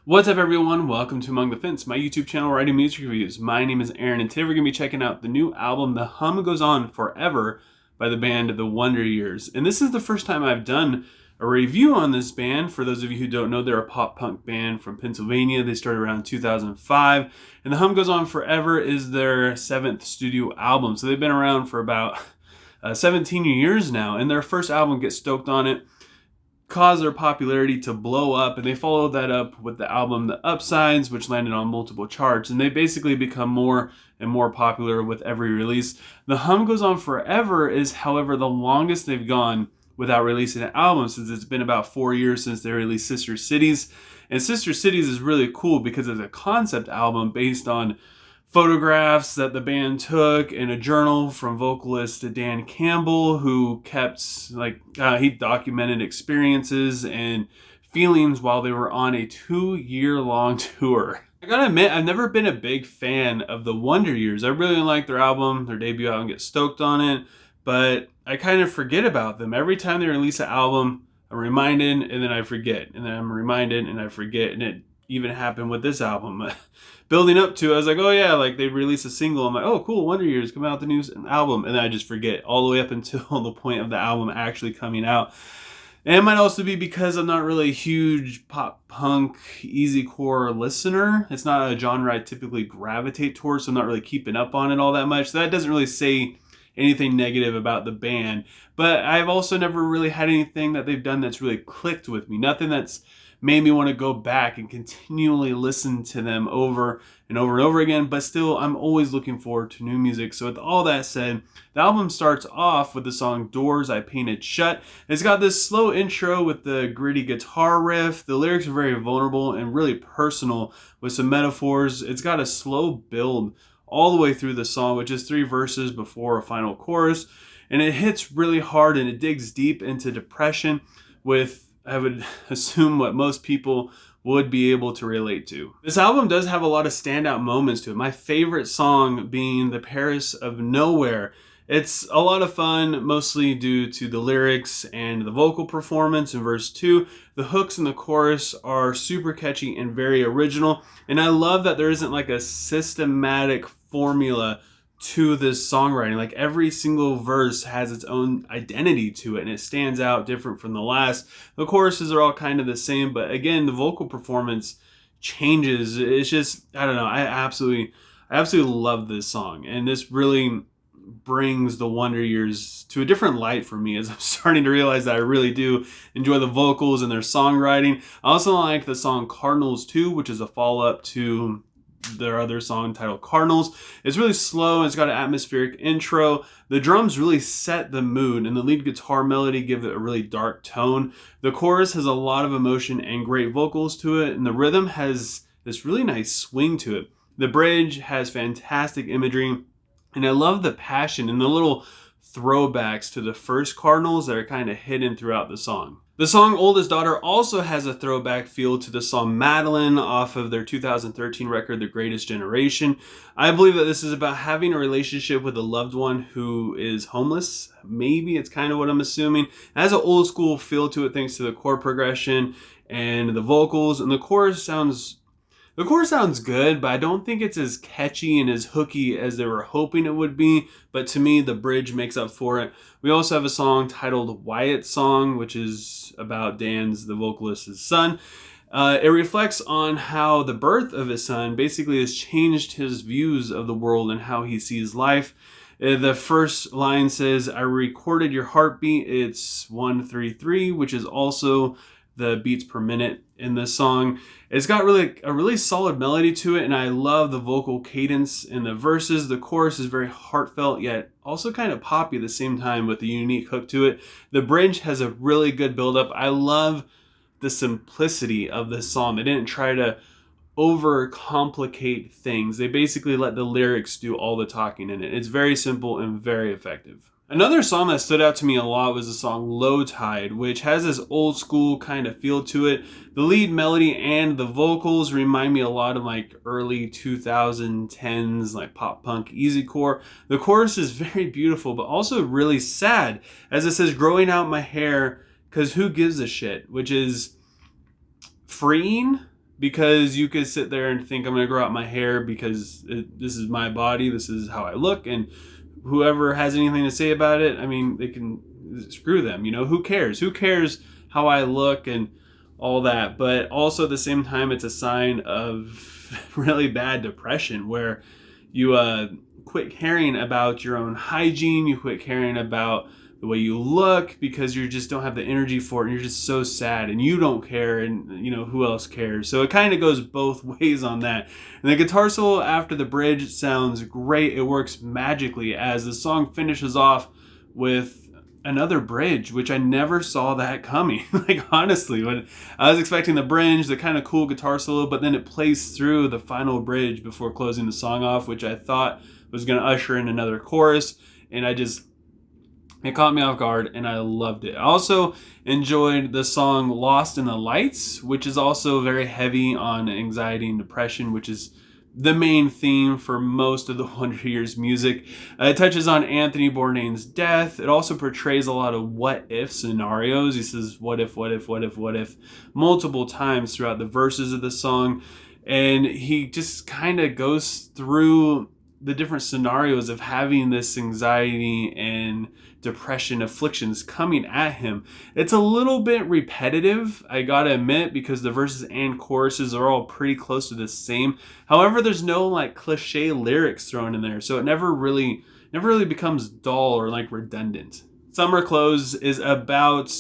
What's up everyone, welcome to Among the Fence, my YouTube channel where I do music reviews. My name is Aaron and today we're going to be checking out the new album, The Hum Goes On Forever by the band The Wonder Years. And this is the first time I've done a review on this band. For those of you who don't know, they're a pop punk band from Pennsylvania. They started around 2005 and The Hum Goes On Forever is their 7th studio album. So they've been around for about 17 years now, and their first album, Get Stoked On It, caused their popularity to blow up, and they followed that up with the album The Upsides, which landed on multiple charts, and they basically become more and more popular with every release. The Hum Goes On Forever is, however, the longest they've gone without releasing an album, since it's been about 4 years since they released Sister Cities. And Sister Cities is really cool because it's a concept album based on photographs that the band took in a journal from vocalist Dan Campbell, who kept, he documented experiences and feelings while they were on a 2-year-long tour. I gotta admit, I've never been a big fan of the Wonder Years. I really like their album, their debut album, Get Stoked On It, but I kind of forget about them. Every time they release an album, I'm reminded and then I forget, and then I'm reminded and I forget, and it even happened with this album. Building up to it, I was like, oh yeah, like they released a single. I'm like, oh cool, Wonder Years coming out the new album, and then I just forget all the way up until the point of the album actually coming out. And it might also be because I'm not really a huge pop punk easycore listener. It's not a genre I typically gravitate towards, so I'm not really keeping up on it all that much. So that doesn't really say anything negative about the band. But I've also never really had anything that they've done that's really clicked with me. Nothing that's made me want to go back and continually listen to them over and over and over again, but still I'm always looking forward to new music. So with all that said, the album starts off with the song Doors I Painted Shut. It's got this slow intro with the gritty guitar riff. The lyrics are very vulnerable and really personal with some metaphors. It's got a slow build all the way through the song, which is 3 verses before a final chorus, and it hits really hard and it digs deep into depression with, I would assume, what most people would be able to relate to. This album does have a lot of standout moments to it. My favorite song being The Paris of Nowhere. It's a lot of fun, mostly due to the lyrics and the vocal performance in verse 2. The hooks in the chorus are super catchy and very original. And I love that there isn't like a systematic formula to this songwriting. Like every single verse has its own identity to it and it stands out different from the last. The choruses are all kind of the same, but again, the vocal performance changes. It's just, I don't know, I absolutely love this song, and this really brings the Wonder Years to a different light for me, as I'm starting to realize that I really do enjoy the vocals and their songwriting. I also like the song Cardinals too, which is a follow-up to their other song titled Cardinals. It's really slow and it's got an atmospheric intro. The drums really set the mood, and the lead guitar melody give it a really dark tone. The chorus has a lot of emotion and great vocals to it, and the rhythm has this really nice swing to it. The bridge has fantastic imagery, and I love the passion and the little throwbacks to the first Cardinals that are kind of hidden throughout the song. The song Oldest Daughter also has a throwback feel to the song Madeline off of their 2013 record, The Greatest Generation. I believe that this is about having a relationship with a loved one who is homeless. Maybe it's kind of what I'm assuming. It has an old school feel to it thanks to the chord progression and the vocals, and the chorus sounds good, but I don't think it's as catchy and as hooky as they were hoping it would be. But to me, the bridge makes up for it. We also have a song titled Wyatt's Song, which is about Dan's, the vocalist's son. It reflects on how the birth of his son basically has changed his views of the world and how he sees life. The first line says, I recorded your heartbeat. It's 133, which is also the beats per minute in this song. It's got a really solid melody to it, and I love the vocal cadence in the verses. The chorus is very heartfelt, yet also kind of poppy at the same time with a unique hook to it. The bridge has a really good build-up. I love the simplicity of this song. They didn't try to overcomplicate things. They basically let the lyrics do all the talking in it. It's very simple and very effective. Another song that stood out to me a lot was the song Low Tide, which has this old school kind of feel to it. The lead melody and the vocals remind me a lot of like early 2010s like pop punk easycore. The chorus is very beautiful but also really sad, as it says, growing out my hair cause who gives a shit, which is freeing because you could sit there and think I'm going to grow out my hair because this is my body, this is how I look, and whoever has anything to say about it, I mean, they can screw them, you know, who cares? Who cares how I look and all that? But also at the same time, it's a sign of really bad depression where you quit caring about your own hygiene, you quit caring about the way you look because you just don't have the energy for it and you're just so sad and you don't care and you know who else cares. So it kind of goes both ways on that. And the guitar solo after the bridge sounds great. It works magically as the song finishes off with another bridge, which I never saw that coming. Like honestly, when I was expecting the bridge, the kind of cool guitar solo, but then it plays through the final bridge before closing the song off, which I thought was going to usher in another chorus, and it caught me off guard and I loved it. I also enjoyed the song Lost in the Lights, which is also very heavy on anxiety and depression, which is the main theme for most of the Wonder Years music. It touches on Anthony Bourdain's death. It also portrays a lot of what if scenarios. He says what if, what if, what if, what if multiple times throughout the verses of the song. And he just kind of goes through the different scenarios of having this anxiety and depression afflictions coming at him. It's a little bit repetitive, I gotta admit, because the verses and choruses are all pretty close to the same. However, there's no like cliche lyrics thrown in there, so it never really becomes dull or like redundant. Summer Clothes is about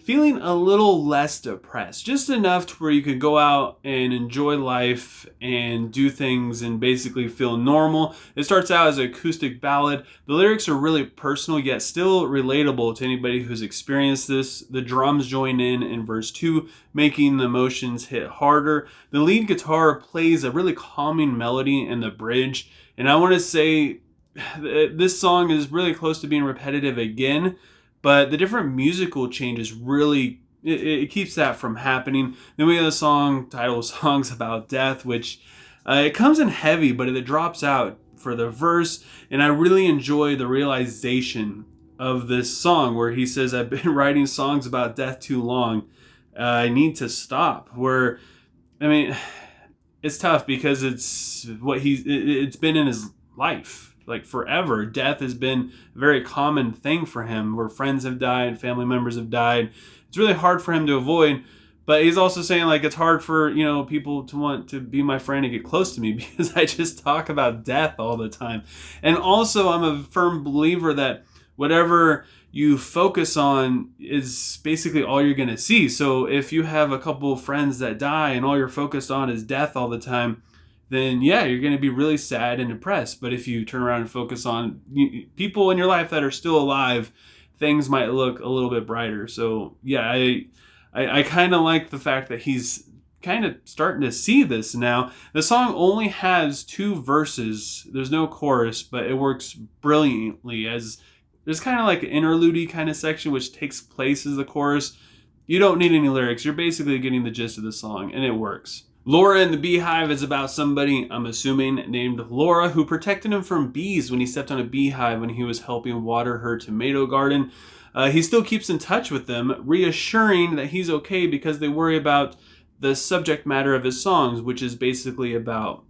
feeling a little less depressed, just enough to where you could go out and enjoy life and do things and basically feel normal. It starts out as an acoustic ballad. The lyrics are really personal yet still relatable to anybody who's experienced this. The drums join in verse 2, making the emotions hit harder. The lead guitar plays a really calming melody in the bridge, and I want to say this song is really close to being repetitive again, but the different musical changes really, it keeps that from happening. Then we have the song titled Songs About Death, which it comes in heavy, but it drops out for the verse. And I really enjoy the realization of this song where he says, I've been writing songs about death too long. I need to stop. Where, I mean, it's tough because it's been in his life. Like forever, death has been a very common thing for him, where friends have died, family members have died. It's really hard for him to avoid, but he's also saying like it's hard for, you know, people to want to be my friend and get close to me because I just talk about death all the time. And also I'm a firm believer that whatever you focus on is basically all you're going to see. So if you have a couple of friends that die and all you're focused on is death all the time, then yeah, you're going to be really sad and depressed. But if you turn around and focus on people in your life that are still alive, things might look a little bit brighter. So yeah, I kind of like the fact that he's kind of starting to see this now. The song only has 2 verses. There's no chorus, but it works brilliantly as there's kind of like an interlude kind of section which takes place as the chorus. You don't need any lyrics. You're basically getting the gist of the song, and it works. Laura and the Bee Hive is about somebody, I'm assuming, named Laura, who protected him from bees when he stepped on a beehive when he was helping water her tomato garden. He still keeps in touch with them, reassuring that he's okay because they worry about the subject matter of his songs, which is basically about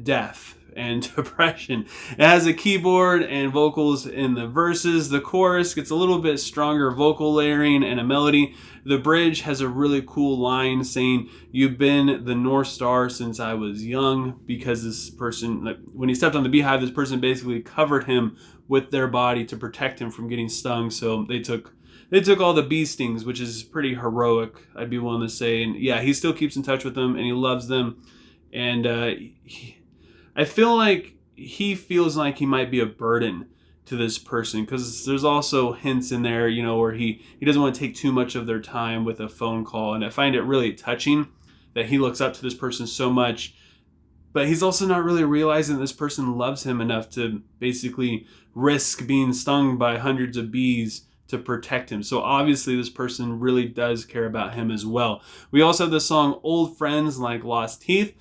death and depression. It has a keyboard and vocals in the verses. The chorus gets a little bit stronger vocal layering and a melody. The bridge has a really cool line saying, "You've been the North Star since I was young," because this person, like, when he stepped on the beehive, this person basically covered him with their body to protect him from getting stung. So they took all the bee stings, which is pretty heroic, I'd be willing to say. And yeah, he still keeps in touch with them and he loves them. And I feel like he feels like he might be a burden to this person, because there's also hints in there, you know, where he doesn't want to take too much of their time with a phone call. And I find it really touching that he looks up to this person so much, but he's also not really realizing this person loves him enough to basically risk being stung by hundreds of bees to protect him. So obviously this person really does care about him as well. We also have the song Old Friends Like Lost Teeth.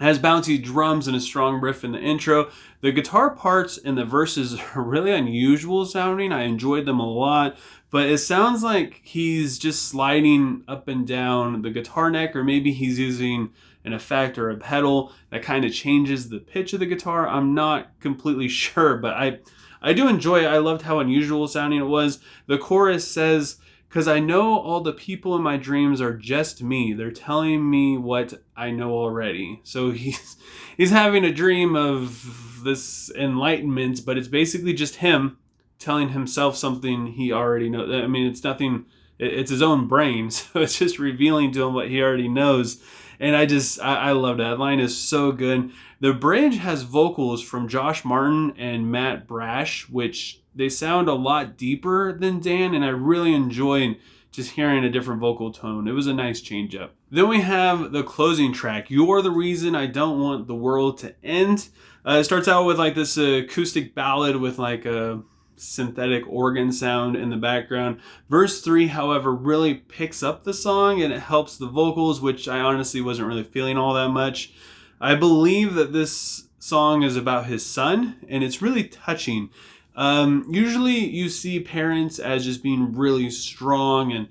It has bouncy drums and a strong riff in the intro. The guitar parts and the verses are really unusual sounding. I enjoyed them a lot, but it sounds like he's just sliding up and down the guitar neck, or maybe he's using an effect or a pedal that kind of changes the pitch of the guitar. I'm not completely sure, but I do enjoy it. I loved how unusual sounding it was. The chorus says, "'Cause I know all the people in my dreams are just me. They're telling me what I know already." So he's having a dream of this enlightenment, but it's basically just him telling himself something he already knows. I mean, it's nothing, it's his own brain. So it's just revealing to him what he already knows. And I love that. That line is so good. The bridge has vocals from Josh Martin and Matt Brash, which they sound a lot deeper than Dan, and I really enjoyed just hearing a different vocal tone. It was a nice change up. Then we have the closing track, "You're the Reason I Don't Want the World to End." It starts out with like this acoustic ballad with like a synthetic organ sound in the background. Verse 3, however, really picks up the song and it helps the vocals, which I honestly wasn't really feeling all that much. I believe that this song is about his son, and it's really touching. Usually you see parents as just being really strong, and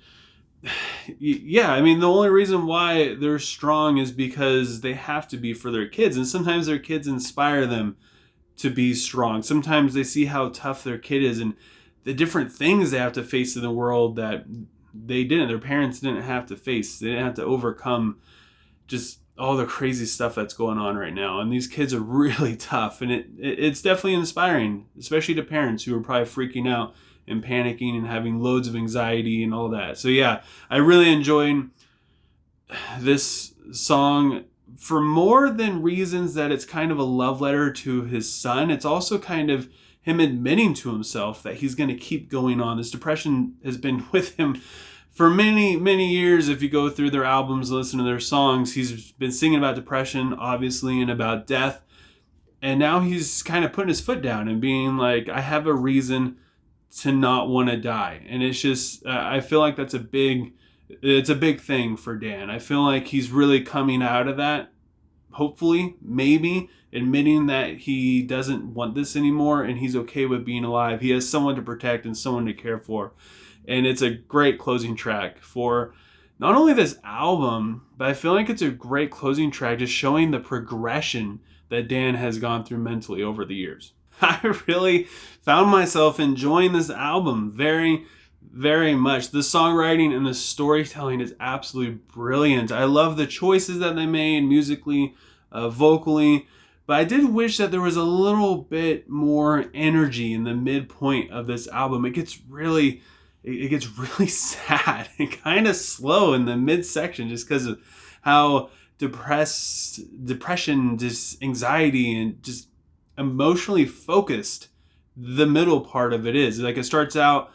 yeah, I mean, the only reason why they're strong is because they have to be for their kids, and sometimes their kids inspire them to be strong. Sometimes they see how tough their kid is and the different things they have to face in the world that their parents didn't have to face. They didn't have to overcome just all the crazy stuff that's going on right now. And these kids are really tough, and it's definitely inspiring, especially to parents who are probably freaking out and panicking and having loads of anxiety and all that. So yeah, I really enjoyed this song for more than reasons that it's kind of a love letter to his son. It's also kind of him admitting to himself that he's going to keep going on. This depression has been with him for many, many years. If you go through their albums, listen to their songs, he's been singing about depression, obviously, and about death. And now he's kind of putting his foot down and being like, I have a reason to not want to die. And it's just, I feel like it's a big thing for Dan. I feel like he's really coming out of that, hopefully, maybe, admitting that he doesn't want this anymore and he's okay with being alive. He has someone to protect and someone to care for. And it's a great closing track for not only this album, but I feel like it's a great closing track just showing the progression that Dan has gone through mentally over the years. I really found myself enjoying this album very, very much. The songwriting and the storytelling is absolutely brilliant. I love the choices that they made musically, vocally, but I did wish that there was a little bit more energy in the midpoint of this album. It gets really sad and kind of slow in the midsection just because of how depression, just anxiety, and just emotionally focused the middle part of it is. Like, it starts out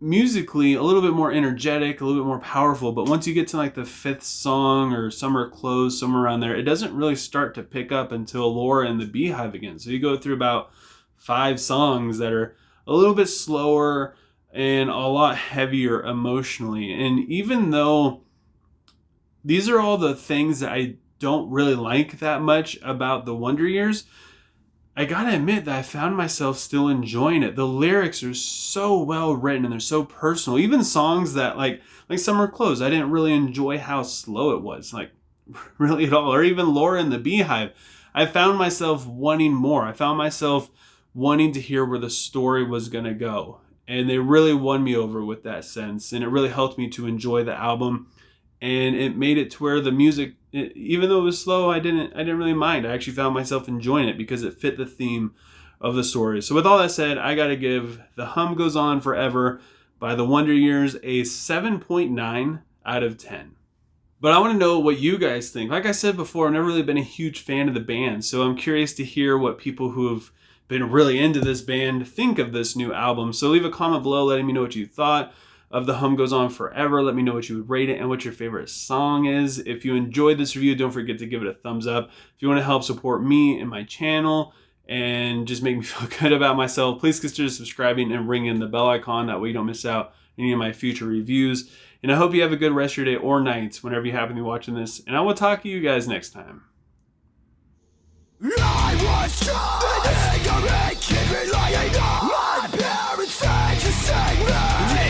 musically a little bit more energetic, a little bit more powerful, but once you get to like the fifth song or Summer Close, somewhere around there, it doesn't really start to pick up until Youre and the Bee Hive again. So you go through about 5 songs that are a little bit slower and a lot heavier emotionally. And even though these are all the things that I don't really like that much about the Wonder Years, I gotta admit that I found myself still enjoying it. The lyrics are so well written and they're so personal. Even songs that like Summer Close, I didn't really enjoy how slow it was, like really at all. Or even Youre and the Bee Hive, I found myself wanting more. I found myself wanting to hear where the story was gonna go. And they really won me over with that sense. And it really helped me to enjoy the album. And it made it to where the music, even though it was slow, I didn't really mind. I actually found myself enjoying it because it fit the theme of the story. So with all that said, I gotta give The Hum Goes On Forever by the Wonder Years a 7.9 out of 10. But I want to know what you guys think. Like I said before, I've never really been a huge fan of the band, so I'm curious to hear what people who have been really into this band think of this new album. So leave a comment below letting me know what you thought of The Hum Goes On Forever. Let me know what you would rate it and what your favorite song is. If you enjoyed this review, don't forget to give it a thumbs up. If you want to help support me and my channel and just make me feel good about myself, please consider subscribing and ring in the bell icon. That way you don't miss out any of my future reviews. And I hope you have a good rest of your day or night whenever you happen to be watching this. And I will talk to you guys next time. I was an ignorant kid relying on my parents' friends to save me.